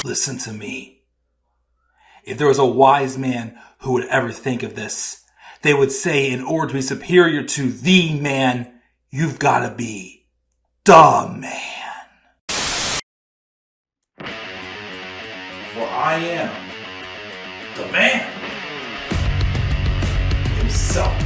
Listen to me. If there was a wise man who would ever think of this, they would say in order to be superior to the man, you've got to be the man. For I am the man himself.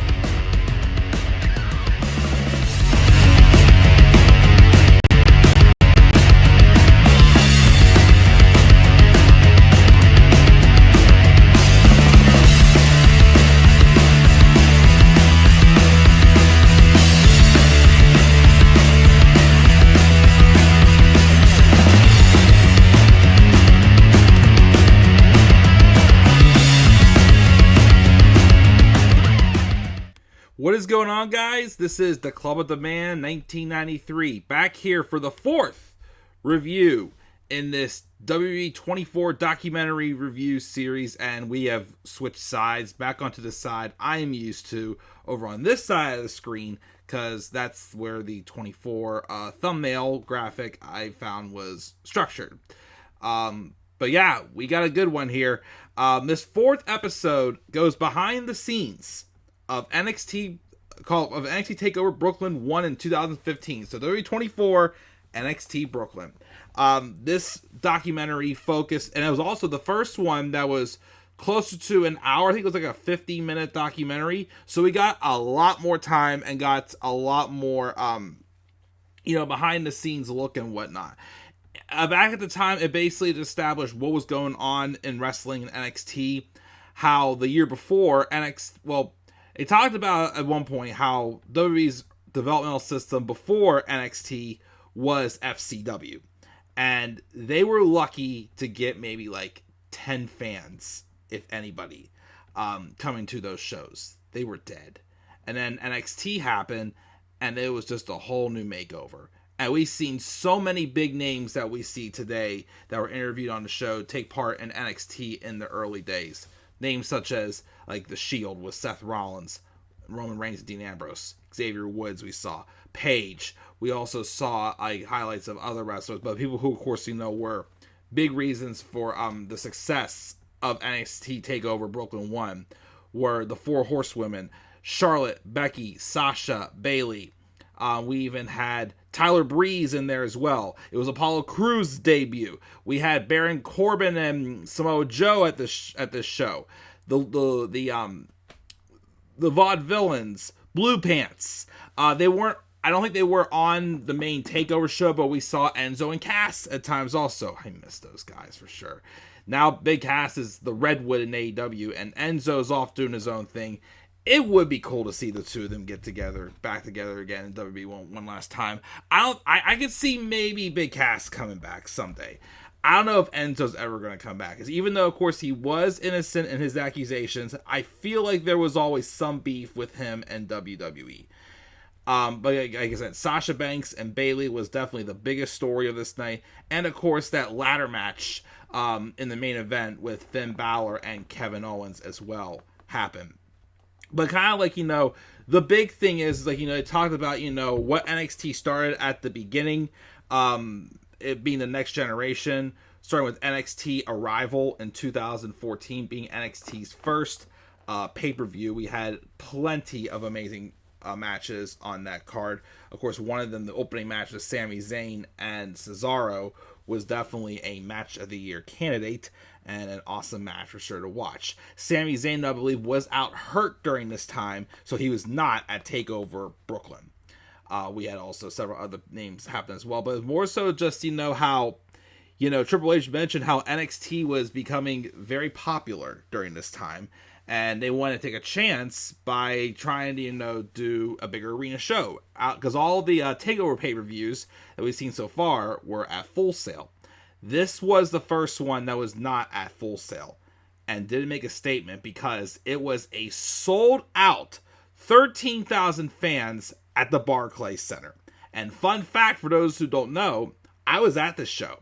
What is going on, guys? This is the Club of the Man 1993, back here for the fourth review in this WWE 24 documentary review series, and we have switched sides back onto the side I am used to over on this side of the screen, because that's where the 24 thumbnail graphic I found was structured. But yeah, we got a good one here. This fourth episode goes behind the scenes of NXT TakeOver Brooklyn 1 in 2015. So WWE 24 NXT Brooklyn. This documentary focused, and it was also the first one that was closer to an hour. I think it was like a 50-minute documentary. So we got a lot more time and got a lot more, behind the scenes look and whatnot. Back at the time, it basically established what was going on in wrestling in NXT. How the year before they talked about at one point how WWE's developmental system before NXT was FCW. And they were lucky to get maybe like 10 fans, if anybody, coming to those shows. They were dead. And then NXT happened, and it was just a whole new makeover. And we've seen so many big names that we see today that were interviewed on the show take part in NXT in the early days. Names such as like The Shield with Seth Rollins, Roman Reigns and Dean Ambrose, Xavier Woods we saw, Paige. We also saw highlights of other wrestlers, but people who of course were big reasons for the success of NXT TakeOver Brooklyn 1 were the Four Horsewomen, Charlotte, Becky, Sasha, Bayley. We even had Tyler Breeze in there as well. It was Apollo Crews' debut. We had Baron Corbin and Samoa Joe at this show. The Vaudevillains, Blue Pants. I don't think they were on the main TakeOver show, but we saw Enzo and Cass at times also. I miss those guys for sure. Now Big Cass is the Redwood in AEW, and Enzo's off doing his own thing. It would be cool to see the two of them get back together again in WWE one last time. I could see maybe Big Cass coming back someday. I don't know if Enzo's ever going to come back. Because even though, of course, he was innocent in his accusations, I feel like there was always some beef with him and WWE. But like I said, Sasha Banks and Bayley was definitely the biggest story of this night. And, of course, that ladder match in the main event with Finn Balor and Kevin Owens as well happened. But kind of like, the big thing is, like, they talked about, what NXT started at the beginning, it being the next generation, starting with NXT Arrival in 2014 being NXT's first pay-per-view. We had plenty of amazing matches on that card. Of course, one of them, the opening match with Sami Zayn and Cesaro, was definitely a match of the year candidate and an awesome match for sure to watch. Sami Zayn, I believe, was out hurt during this time, so he was not at TakeOver Brooklyn. We had also several other names happen as well, but more so just, how, Triple H mentioned how NXT was becoming very popular during this time, and they wanted to take a chance by trying to, do a bigger arena show. Because all the TakeOver pay-per-views that we've seen so far were at Full Sail. This was the first one that was not at Full Sail and didn't make a statement because it was a sold-out 13,000 fans at the Barclays Center. And fun fact for those who don't know, I was at this show.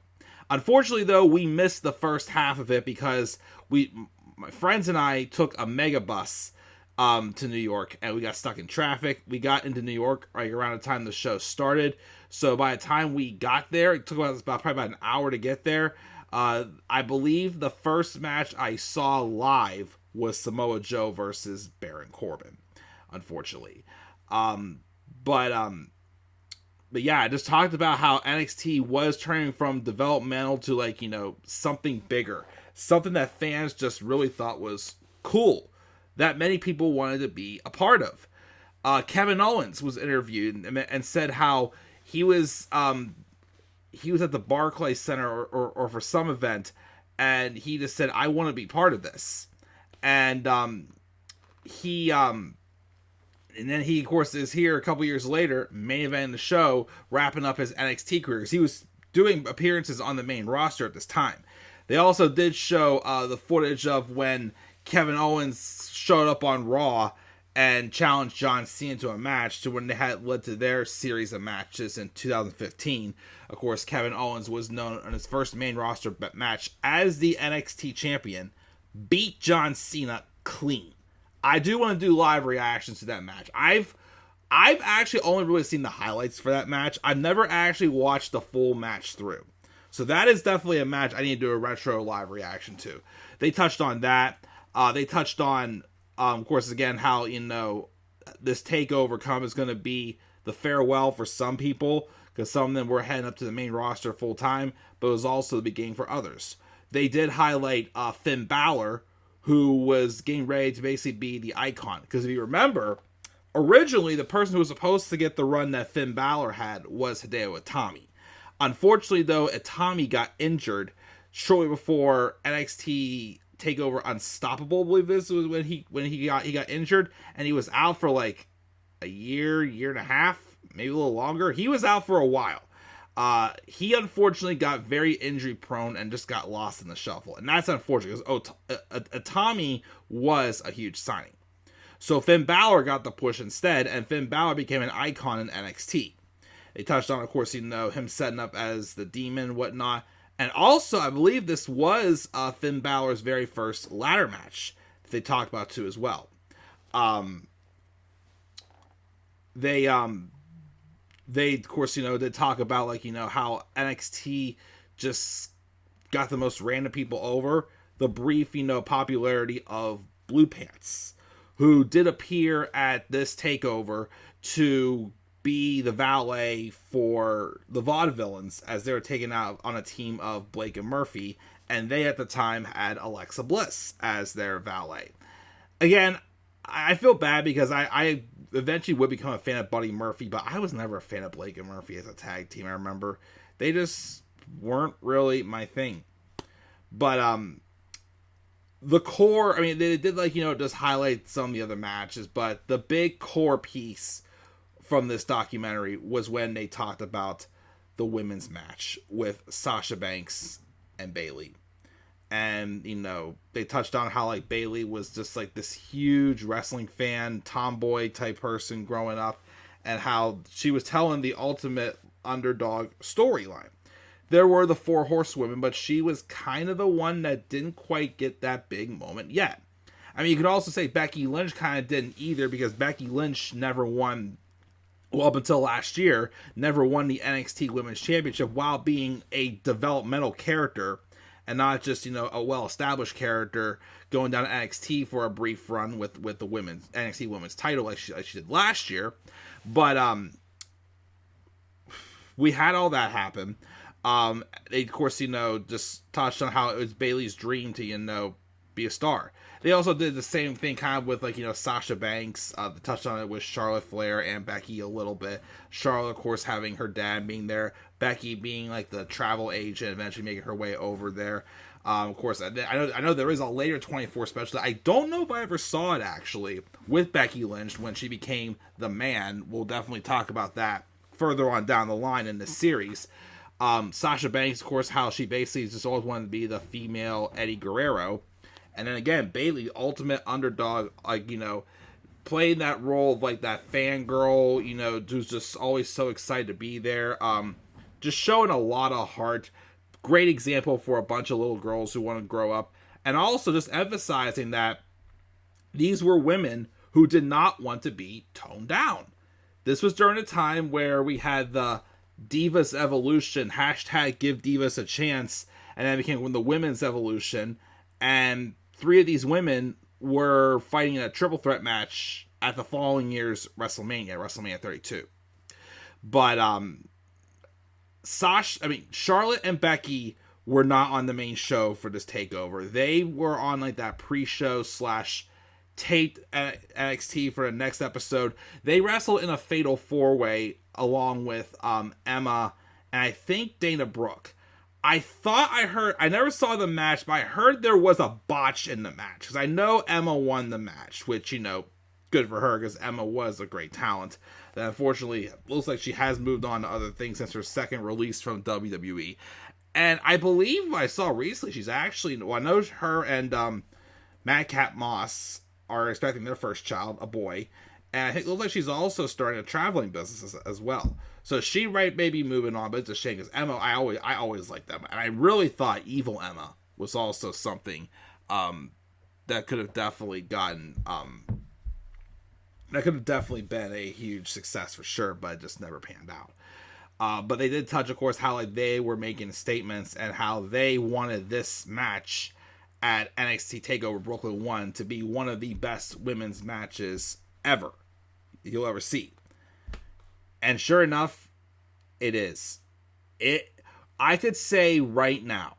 Unfortunately, though, we missed the first half of it because my friends and I took a mega bus to New York, and we got stuck in traffic. We got into New York right around the time the show started. So by the time we got there, it took about probably about an hour to get there. I believe the first match I saw live was Samoa Joe versus Baron Corbin, unfortunately. But yeah, I just talked about how NXT was turning from developmental to, like, something bigger. Something that fans just really thought was cool. That many people wanted to be a part of. Kevin Owens was interviewed and said how he was at the Barclays Center or for some event, and he just said, I want to be part of this. And and then he, of course, is here a couple years later, main event the show, wrapping up his NXT career. He was doing appearances on the main roster at this time. They also did show the footage of when Kevin Owens showed up on Raw and challenged John Cena to a match, to when they had led to their series of matches in 2015. Of course, Kevin Owens was known on his first main roster match as the NXT champion, beat John Cena clean. I do want to do live reactions to that match. I've actually only really seen the highlights for that match. I've never actually watched the full match through. So that is definitely a match I need to do a retro live reaction to. They touched on that. They touched on, of course, again, how, this takeover is going to be the farewell for some people, because some of them were heading up to the main roster full time, but it was also the beginning for others. They did highlight Finn Balor, who was getting ready to basically be the icon. Because if you remember, originally the person who was supposed to get the run that Finn Balor had was Hideo Itami. Unfortunately, though, Itami got injured shortly before NXT TakeOver Unstoppable, I believe this was when he got injured, and he was out for like a year and a half, maybe a little longer. He was out for a while. He unfortunately got very injury prone and just got lost in the shuffle. And that's unfortunate, because Itami was a huge signing. So Finn Balor got the push instead, and Finn Balor became an icon in NXT. They touched on, of course, him setting up as the Demon and whatnot. And also, I believe this was Finn Balor's very first ladder match that they talked about too as well. They of course, did talk about, like, how NXT just got the most random people over. The brief, popularity of Blue Pants, who did appear at this takeover to be the valet for the Vaudevillains as they were taken out on a team of Blake and Murphy, and they at the time had Alexa Bliss as their valet. Again, I feel bad because I eventually would become a fan of Buddy Murphy, but I was never a fan of Blake and Murphy as a tag team. I remember they just weren't really my thing. But the core, I mean, they did, like, just highlight some of the other matches, but the big core piece from this documentary was when they talked about the women's match with Sasha Banks and Bayley. And, they touched on how, like, Bayley was just, like, this huge wrestling fan, tomboy type person growing up, and how she was telling the ultimate underdog storyline. There were the 4 horsewomen, but she was kind of the one that didn't quite get that big moment yet. I mean, you could also say Becky Lynch kind of didn't either, because Becky Lynch never won, well, up until last year, never won the NXT Women's Championship while being a developmental character, and not just, a well-established character going down to NXT for a brief run with the women's NXT Women's title like she did last year. But we had all that happen. They, of course, just touched on how it was Bayley's dream to, be a star. They also did the same thing kind of with, like, Sasha Banks. They touched on it with Charlotte Flair and Becky a little bit. Charlotte, of course, having her dad being there. Becky being, like, the travel agent, eventually making her way over there. Of course, I know there is a later 24 special. I don't know if I ever saw it, actually, with Becky Lynch when she became the man. We'll definitely talk about that further on down the line in this series. Sasha Banks, of course, how she basically just always wanted to be the female Eddie Guerrero. And then again, Bayley, ultimate underdog, like, playing that role of, like, that fangirl, who's just always so excited to be there. Just showing a lot of heart. Great example for a bunch of little girls who want to grow up. And also just emphasizing that these were women who did not want to be toned down. This was during a time where we had the Divas Evolution, # Give Divas a Chance, and then it became the women's evolution, and 3 of these women were fighting in a triple threat match at the following year's WrestleMania 32. But Charlotte and Becky were not on the main show for this takeover. They were on like that pre-show / taped NXT for the next episode. They wrestled in a fatal 4-way along with Emma and I think Dana Brooke. I never saw the match, but I heard there was a botch in the match. Because I know Emma won the match, which, good for her, because Emma was a great talent. And unfortunately, it looks like she has moved on to other things since her second release from WWE. And I believe I saw recently, she's actually, I know her and Madcap Moss are expecting their first child, a boy. And I think it looks like she's also starting a traveling business as well. So she may be moving on, but it's a shame because Emma, I always liked Emma. And I really thought Evil Emma was also something that could have definitely gotten, that could have definitely been a huge success for sure, but it just never panned out. But they did touch, of course, how they were making statements and how they wanted this match at NXT TakeOver Brooklyn 1 to be one of the best women's matches ever you'll ever see. And sure enough, it is. I could say right now,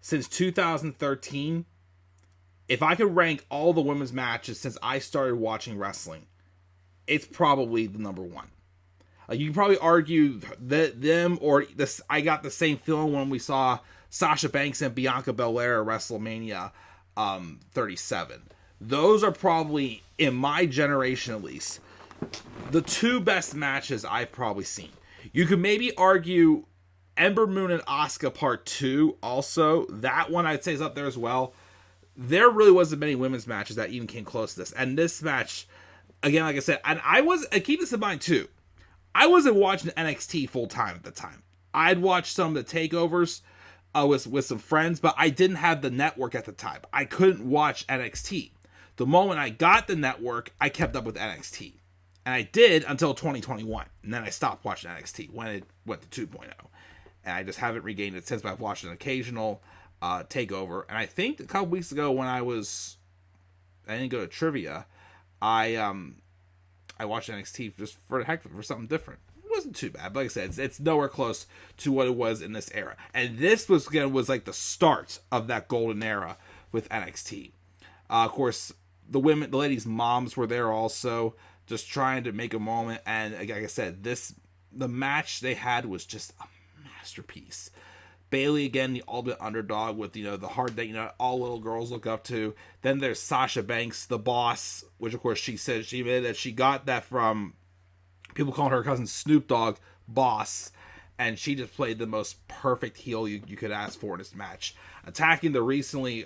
since 2013, if I could rank all the women's matches since I started watching wrestling, it's probably the number 1. You can probably argue that them or this. I got the same feeling when we saw Sasha Banks and Bianca Belair at WrestleMania 37. Those are probably, in my generation at least, the 2 best matches I've probably seen. You could maybe argue Ember Moon and Asuka Part 2 also. That one I'd say is up there as well. There really wasn't many women's matches that even came close to this. And this match, again, like I said, and I keep this in mind too, I wasn't watching NXT full time at the time. I'd watched some of the takeovers with some friends, but I didn't have the network at the time. I couldn't watch NXT. The moment I got the network, I kept up with NXT. And I did until 2021. And then I stopped watching NXT when it went to 2.0. And I just haven't regained it since, but I've watched an occasional takeover. And I think a couple weeks ago when I didn't go to trivia, I watched NXT just for the heck of it, for something different. It wasn't too bad. But like I said, it's nowhere close to what it was in this era. And this was like the start of that golden era with NXT. Of course, the ladies' moms were there also, just trying to make a moment. And like I said, the match they had was just a masterpiece. Bayley, again, the ultimate underdog with, the heart that, all little girls look up to. Then there's Sasha Banks, the boss, which of course she admitted that she got that from people calling her cousin Snoop Dogg boss. And she just played the most perfect heel you could ask for in this match. Attacking the recently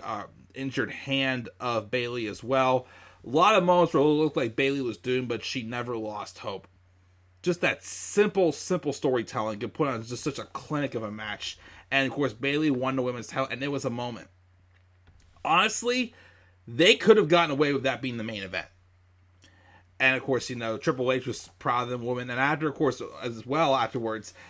injured hand of Bayley as well. A lot of moments where it looked like Bayley was doomed, but she never lost hope. Just that simple storytelling could put on just such a clinic of a match. And of course, Bayley won the women's title, and it was a moment. Honestly, they could have gotten away with that being the main event. And of course, Triple H was proud of them women. And afterwards,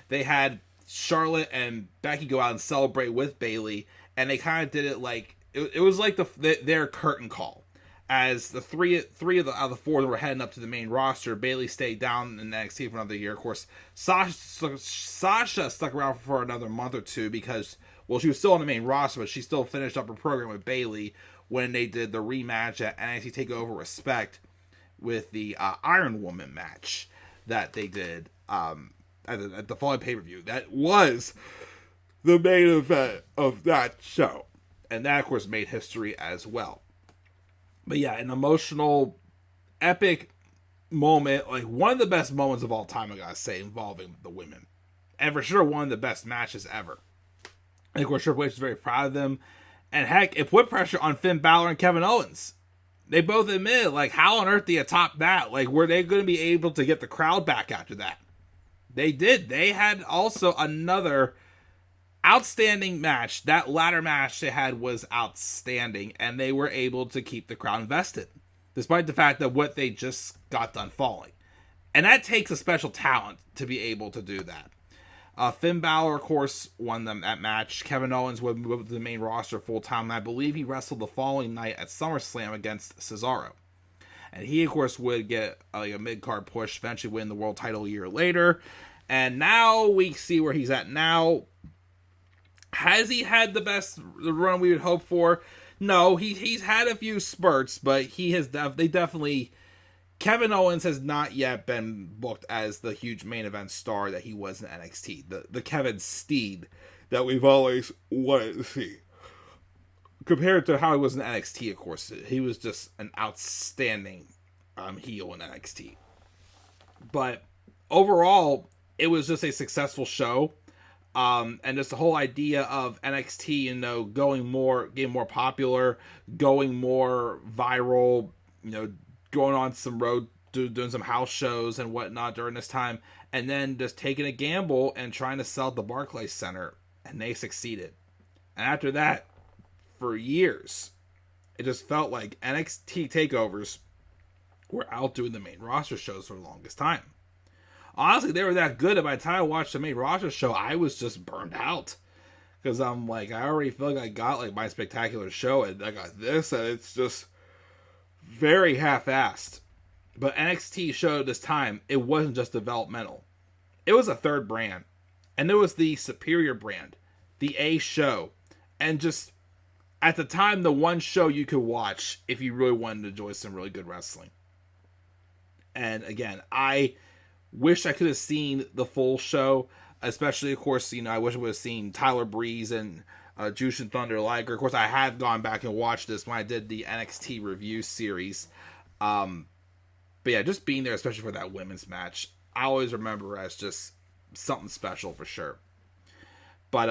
they had Charlotte and Becky go out and celebrate with Bayley. And they kind of did it like, it was like their curtain call. As the three of the 4 that were heading up to the main roster, Bayley stayed down in NXT for another year. Of course, Sasha stuck around for another month or 2 because, she was still on the main roster, but she still finished up her program with Bayley when they did the rematch at NXT TakeOver Respect with the Iron Woman match that they did at the following pay-per-view. That was the main event of that show. And that, of course, made history as well. But yeah, an emotional, epic moment, like one of the best moments of all time, I gotta say, involving the women. And for sure, one of the best matches ever. And of course, Triple H is very proud of them. And heck, it put pressure on Finn Balor and Kevin Owens. They both admitted, like, how on earth do you top that? Like, were they going to be able to get the crowd back after that? They did. They had also another outstanding match. That latter match they had was outstanding, and they were able to keep the crowd invested, despite the fact that what they just got done falling. And that takes a special talent to be able to do that. Finn Balor, of course, won that match. Kevin Owens would move up to the main roster full-time, and I believe he wrestled the following night at Summerslam against Cesaro. And he, of course, would get a mid-card push, eventually win the world title a year later. And now we see where he's at now. Has he had the run we would hope for? No, he's had a few spurts, but he has definitely... Kevin Owens has not yet been booked as the huge main event star that he was in NXT. The Kevin Steed that we've always wanted to see. Compared to how he was in NXT, of course. He was just an outstanding heel in NXT. But overall, it was just a successful show. And just the whole idea of NXT, getting more popular, going more viral, going on some road, doing some house shows and whatnot during this time, and then just taking a gamble and trying to sell the Barclays Center, and they succeeded. And after that, for years, it just felt like NXT takeovers were outdoing the main roster shows for the longest time. Honestly, they were that good that by the time I watched the main roster show, I was just burned out. Because I'm like, I already feel like I got my spectacular show, and I got this, and it's just very half-assed. But NXT showed this time it wasn't just developmental. It was a third brand. And it was the superior brand. The A show. And just, at the time, the one show you could watch if you really wanted to enjoy some really good wrestling. And again, I wish I could have seen the full show. Especially, of course, I wish I would have seen Tyler Breeze and Jushin Thunder Liger. Of course, I have gone back and watched this when I did the NXT review series. But yeah, just being there, especially for that women's match, I always remember as just something special for sure. But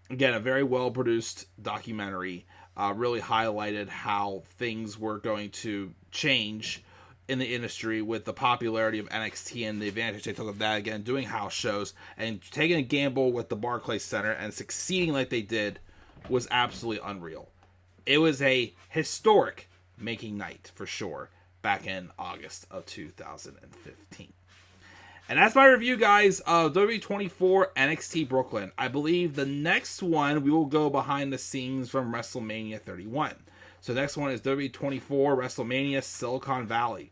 again, a very well-produced documentary. Really highlighted how things were going to change in the industry with the popularity of NXT and the advantage they took of that, again, doing house shows and taking a gamble with the Barclays Center and succeeding like they did was absolutely unreal. It was a historic making night for sure back in August of 2015. And that's my review, guys, of WWE 24 NXT Brooklyn. I believe the next one we will go behind the scenes from WrestleMania 31. So the next one is WWE 24 WrestleMania Silicon Valley.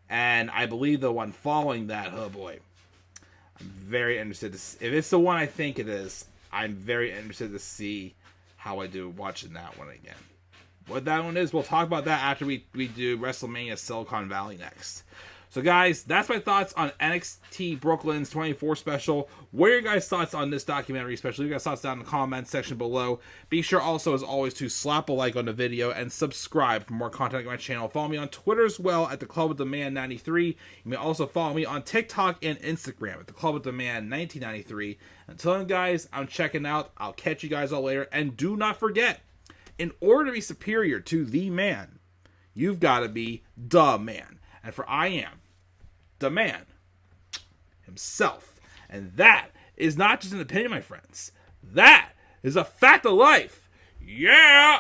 And I believe the one following that, oh boy, I'm very interested to see. If it's the one I think it is, I'm very interested to see how I do watching that one again. What that one is, we'll talk about that after we do WrestleMania Silicon Valley next. So guys, that's my thoughts on NXT Brooklyn's 24 special. What are your guys' thoughts on this documentary special? You guys' thoughts down in the comments section below. Be sure also, as always, to slap a like on the video and subscribe for more content on my channel. Follow me on Twitter as well at The Club with the Man 93. You may also follow me on TikTok and Instagram at The Club with the Man 1993. Until then, guys, I'm checking out. I'll catch you guys all later. And do not forget, in order to be superior to the man, you've got to be the man. And for I am the man himself. And that is not just an opinion, my friends. That is a fact of life. Yeah!